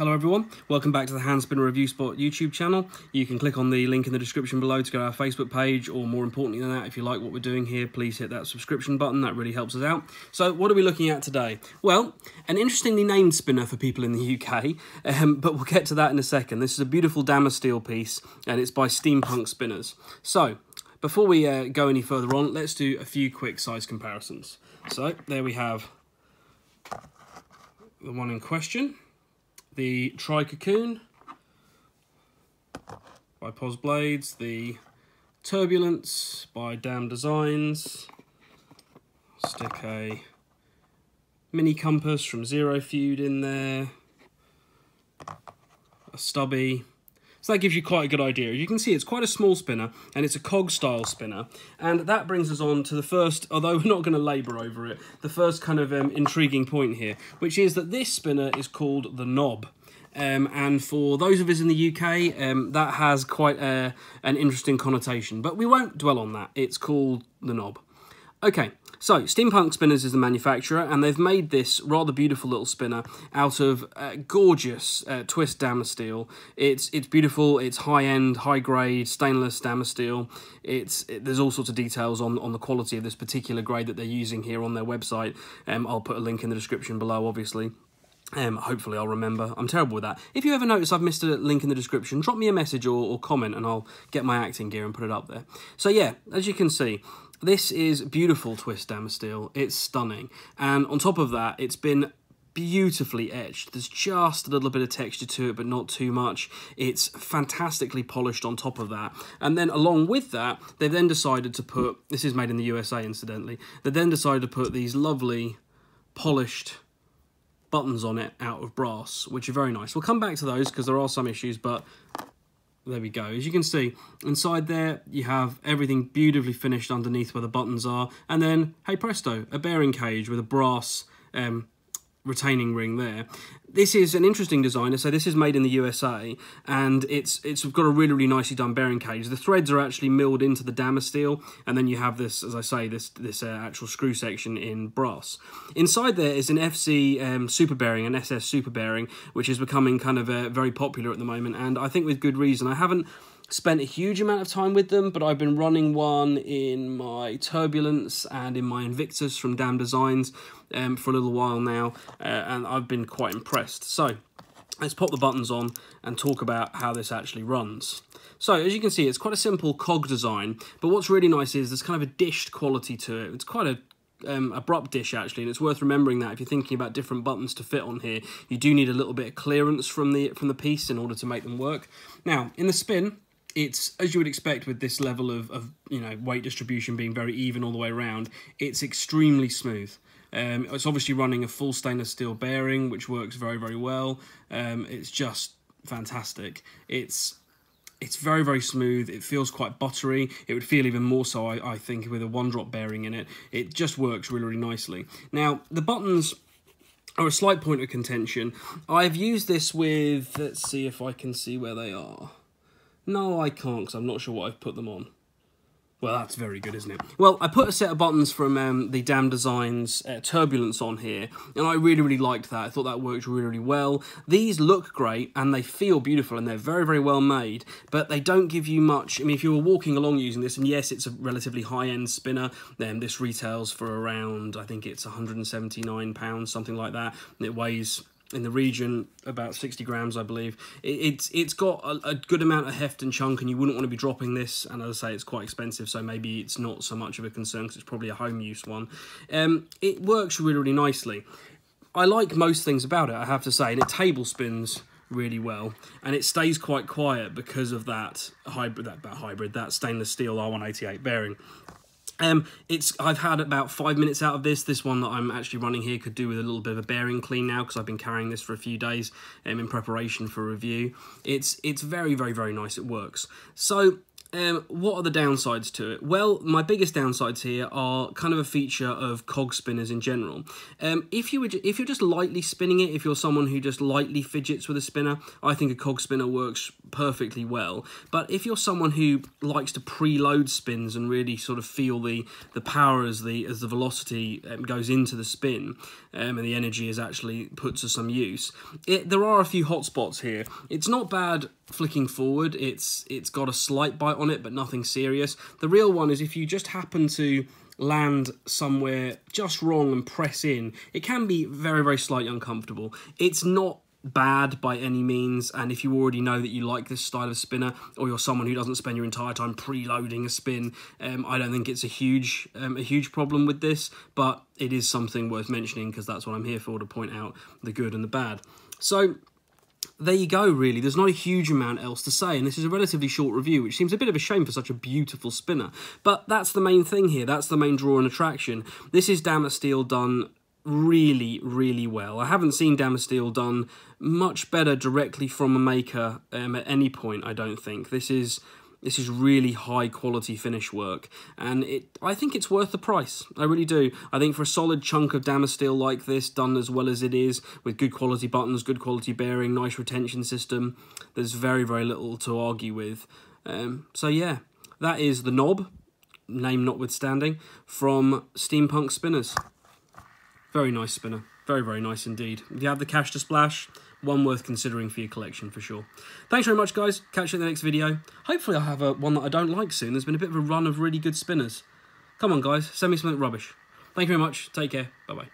Hello everyone, welcome back to the Hand Spinner Review Spot YouTube channel. You can click on the link in the description below to go to our Facebook page, or more importantly than that, if you like what we're doing here, please hit that subscription button, that really helps us out. So what are we looking at today? Well, an interestingly named spinner for people in the UK, but we'll get to that in a second. This is a beautiful Damasteel piece, and it's by Steampunk Spinners. So, before we go any further on, let's do a few quick size comparisons. So, there we have the one in question. The Tri-Cocoon by Pos Blades, the Turbulence by Dam Designs, stick a mini compass from Zero Feud in there, a stubby. So that gives you quite a good idea. You can see it's quite a small spinner, and it's a cog style spinner. And that brings us on to the first, although we're not going to labour over it, the first kind of intriguing point here, which is that this spinner is called the Knob. And for those of us in the UK, that has quite an interesting connotation, but we won't dwell on that. It's called the Knob. Okay, so Steampunk Spinners is the manufacturer, and they've made this rather beautiful little spinner out of gorgeous twist Damasteel. It's beautiful, it's high-end, high-grade, stainless Damasteel. There's all sorts of details on the quality of this particular grade that they're using here on their website. I'll put a link in the description below, obviously. Hopefully I'll remember. I'm terrible with that. If you ever notice I've missed a link in the description, drop me a message or comment and I'll get my acting gear and put it up there. So yeah, as you can see, this is beautiful twist Damasteel. It's stunning. And on top of that, it's been beautifully etched. There's just a little bit of texture to it, but not too much. It's fantastically polished on top of that. And then along with that, they've then decided to put, this is made in the USA incidentally, they then decided to put these lovely polished buttons on it out of brass, which are very nice. We'll come back to those because there are some issues, but there we go. As you can see, inside there, you have everything beautifully finished underneath where the buttons are, and then, hey presto, a bearing cage with a brass retaining ring there. This is an interesting design. So this is made in the USA, and it's got a really, really nicely done bearing cage. The threads are actually milled into the Damasteel, and then you have this, as I say, this actual screw section in brass. Inside there is an FC super bearing, an SS super bearing, which is becoming kind of very popular at the moment, and I think with good reason. I haven't spent a huge amount of time with them, but I've been running one in my Turbulence and in my Invictus from Dam Designs for a little while now, and I've been quite impressed. So let's pop the buttons on and talk about how this actually runs. So as you can see, it's quite a simple cog design, but what's really nice is there's kind of a dished quality to it. It's quite a abrupt dish actually, and it's worth remembering that if you're thinking about different buttons to fit on here, you do need a little bit of clearance from the piece in order to make them work. Now in the spin, it's, as you would expect with this level of weight distribution being very even all the way around, it's extremely smooth. It's obviously running a full stainless steel bearing, which works very, very well. It's just fantastic. It's very, very smooth. It feels quite buttery. It would feel even more so, I think, with a one-drop bearing in it. It just works really, really nicely. Now, the buttons are a slight point of contention. I've used this with, let's see if I can see where they are. No, I can't, because I'm not sure what I've put them on. Well, that's very good, isn't it? Well, I put a set of buttons from the Dam Designs Turbulence on here, and I really, really liked that. I thought that worked really, really well. These look great, and they feel beautiful, and they're very, very well made, but they don't give you much. I mean, if you were walking along using this, and yes, it's a relatively high-end spinner, then this retails for around, I think it's £179, something like that, and it weighs in the region about 60 grams, I believe. It's got a good amount of heft and chunk, and you wouldn't want to be dropping this, and as I say, it's quite expensive, so maybe it's not so much of a concern because it's probably a home use one. It works really, really nicely. I like most things about it, I have to say, and it table spins really well, and it stays quite quiet because of that that stainless steel R188 bearing. I've had about 5 minutes out of this. This one that I'm actually running here could do with a little bit of a bearing clean now, because I've been carrying this for a few days in preparation for review. It's very, very, very nice. It works. So What are the downsides to it? Well, my biggest downsides here are kind of a feature of cog spinners in general. If you're just lightly spinning it, if you're someone who just lightly fidgets with a spinner, I think a cog spinner works perfectly well. But if you're someone who likes to preload spins and really sort of feel the power as the velocity goes into the spin, and the energy is actually put to some use, there are a few hot spots here. It's not bad flicking forward. It's got a slight bite on it, but nothing serious. The real one is if you just happen to land somewhere just wrong and press in, it can be very, very slightly uncomfortable. It's not bad by any means, and if you already know that you like this style of spinner, or you're someone who doesn't spend your entire time preloading a spin, I don't think it's a huge problem with this, but it is something worth mentioning because that's what I'm here for, to point out the good and the bad. So there you go, really. There's not a huge amount else to say, and this is a relatively short review, which seems a bit of a shame for such a beautiful spinner. But that's the main thing here. That's the main draw and attraction. This is Damasteel done really, really well. I haven't seen Damasteel done much better directly from a maker at any point, I don't think. This is really high quality finish work, and I think it's worth the price. I really do. I think for a solid chunk of Damasteel like this, done as well as it is, with good quality buttons, good quality bearing, nice retention system, there's very, very little to argue with. So yeah, that is the Knob, name notwithstanding, from Steampunk Spinners. Very nice spinner. Very, very nice indeed. If you have the cash to splash, one worth considering for your collection for sure. Thanks very much, guys. Catch you in the next video. Hopefully I'll have one that I don't like soon. There's been a bit of a run of really good spinners. Come on, guys. Send me something rubbish. Thank you very much. Take care. Bye-bye.